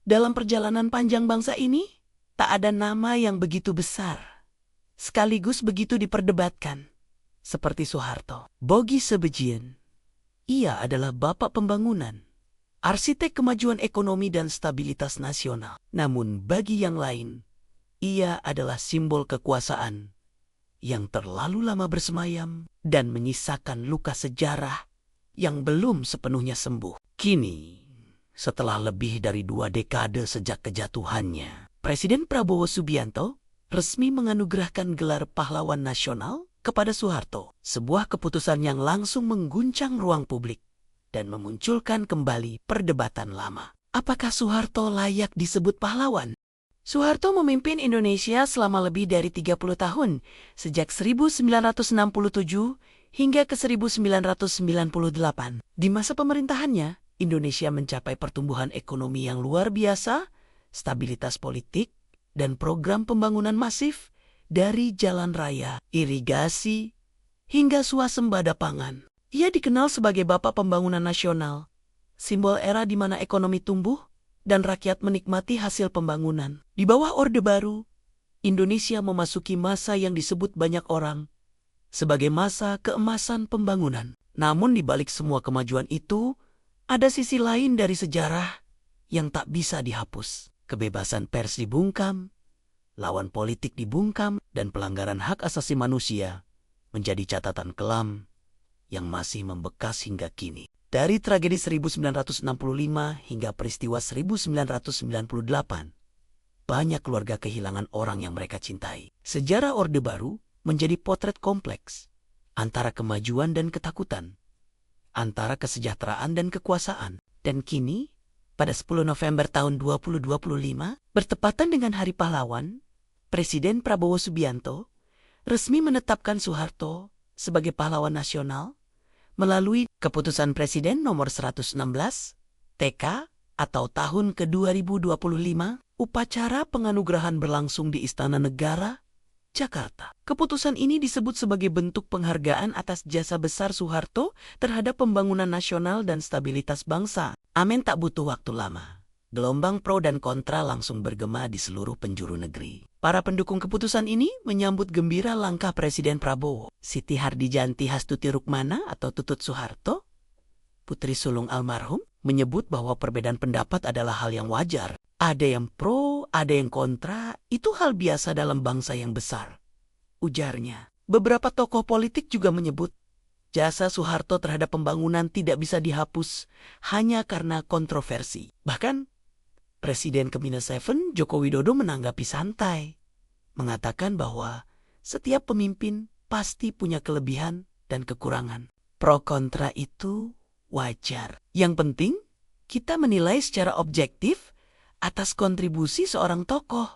Dalam perjalanan panjang bangsa ini, tak ada nama yang begitu besar, sekaligus begitu diperdebatkan, seperti Soeharto. Bogi Sebejien, ia adalah bapak pembangunan, arsitek kemajuan ekonomi dan stabilitas nasional. Namun bagi yang lain, ia adalah simbol kekuasaan yang terlalu lama bersemayam dan menyisakan luka sejarah yang belum sepenuhnya sembuh. Kini, setelah lebih dari 2 dekade sejak kejatuhannya, Presiden Prabowo Subianto resmi menganugerahkan gelar pahlawan nasional kepada Soeharto. Sebuah keputusan yang langsung mengguncang ruang publik dan memunculkan kembali perdebatan lama. Apakah Soeharto layak disebut pahlawan? Soeharto memimpin Indonesia selama lebih dari 30 tahun, sejak 1967 hingga ke 1998. Di masa pemerintahannya, Indonesia mencapai pertumbuhan ekonomi yang luar biasa, stabilitas politik, dan program pembangunan masif dari jalan raya, irigasi, hingga swasembada pangan. Ia dikenal sebagai Bapak Pembangunan Nasional, simbol era di mana ekonomi tumbuh dan rakyat menikmati hasil pembangunan. Di bawah Orde Baru, Indonesia memasuki masa yang disebut banyak orang sebagai masa keemasan pembangunan. Namun di balik semua kemajuan itu, ada sisi lain dari sejarah yang tak bisa dihapus. Kebebasan pers dibungkam, lawan politik dibungkam, dan pelanggaran hak asasi manusia menjadi catatan kelam yang masih membekas hingga kini. Dari tragedi 1965 hingga peristiwa 1998, banyak keluarga kehilangan orang yang mereka cintai. Sejarah Orde Baru menjadi potret kompleks antara kemajuan dan ketakutan, antara kesejahteraan dan kekuasaan. Dan kini, pada 10 November tahun 2025, bertepatan dengan Hari Pahlawan, Presiden Prabowo Subianto resmi menetapkan Soeharto sebagai pahlawan nasional melalui Keputusan Presiden nomor 116 TK atau tahun ke-2025. Upacara penganugerahan berlangsung di Istana Negara, Jakarta. Keputusan ini disebut sebagai bentuk penghargaan atas jasa besar Soeharto terhadap pembangunan nasional dan stabilitas bangsa. Amin, tak butuh waktu lama. Gelombang pro dan kontra langsung bergema di seluruh penjuru negeri. Para pendukung keputusan ini menyambut gembira langkah Presiden Prabowo. Siti Hardijanti Hastuti Rukmana atau Tutut Soeharto, putri sulung almarhum, menyebut bahwa perbedaan pendapat adalah hal yang wajar. Ada yang pro, ada yang kontra, itu hal biasa dalam bangsa yang besar, ujarnya. Beberapa tokoh politik juga menyebut jasa Soeharto terhadap pembangunan tidak bisa dihapus hanya karena kontroversi. Bahkan, Presiden ke-7 Joko Widodo menanggapi santai, mengatakan bahwa setiap pemimpin pasti punya kelebihan dan kekurangan. Pro kontra itu wajar. Yang penting, kita menilai secara objektif atas kontribusi seorang tokoh,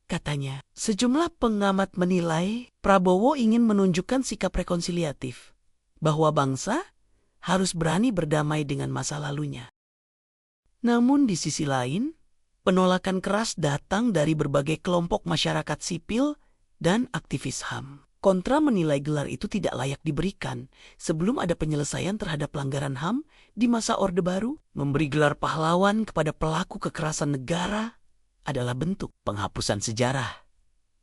katanya. Sejumlah pengamat menilai Prabowo ingin menunjukkan sikap rekonsiliatif, bahwa bangsa harus berani berdamai dengan masa lalunya. Namun di sisi lain, penolakan keras datang dari berbagai kelompok masyarakat sipil dan aktivis HAM. Kontra menilai gelar itu tidak layak diberikan sebelum ada penyelesaian terhadap pelanggaran HAM di masa Orde Baru. Memberi gelar pahlawan kepada pelaku kekerasan negara adalah bentuk penghapusan sejarah,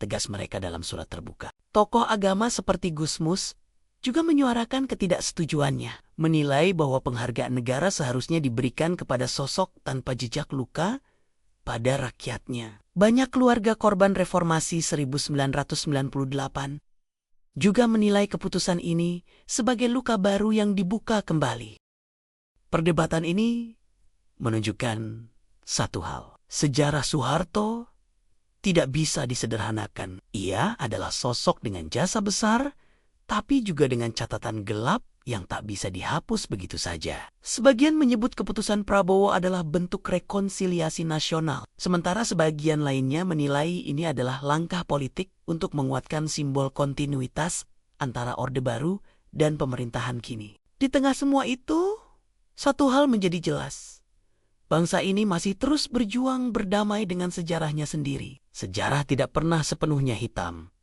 tegas mereka dalam surat terbuka. Tokoh agama seperti Gusmus juga menyuarakan ketidaksetujuannya, menilai bahwa penghargaan negara seharusnya diberikan kepada sosok tanpa jejak luka pada rakyatnya. Banyak keluarga korban reformasi 1998 juga menilai keputusan ini sebagai luka baru yang dibuka kembali. Perdebatan ini menunjukkan satu hal. Sejarah Soeharto tidak bisa disederhanakan. Ia adalah sosok dengan jasa besar, tapi juga dengan catatan gelap yang tak bisa dihapus begitu saja. Sebagian menyebut keputusan Prabowo adalah bentuk rekonsiliasi nasional, sementara sebagian lainnya menilai ini adalah langkah politik untuk menguatkan simbol kontinuitas antara Orde Baru dan pemerintahan kini. Di tengah semua itu, satu hal menjadi jelas. Bangsa ini masih terus berjuang berdamai dengan sejarahnya sendiri. Sejarah tidak pernah sepenuhnya hitam,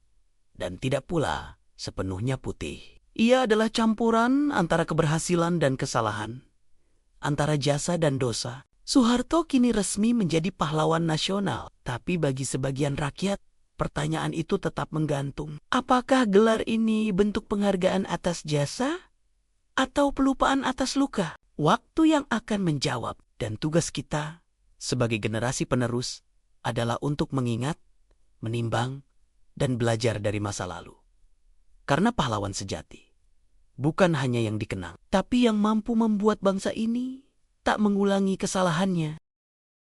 dan tidak pula sepenuhnya putih. Ia adalah campuran antara keberhasilan dan kesalahan, antara jasa dan dosa. Soeharto kini resmi menjadi pahlawan nasional, tapi bagi sebagian rakyat, pertanyaan itu tetap menggantung. Apakah gelar ini bentuk penghargaan atas jasa atau pelupaan atas luka? Waktu yang akan menjawab, dan tugas kita sebagai generasi penerus adalah untuk mengingat, menimbang, dan belajar dari masa lalu. Karena pahlawan sejati bukan hanya yang dikenang, tapi yang mampu membuat bangsa ini tak mengulangi kesalahannya.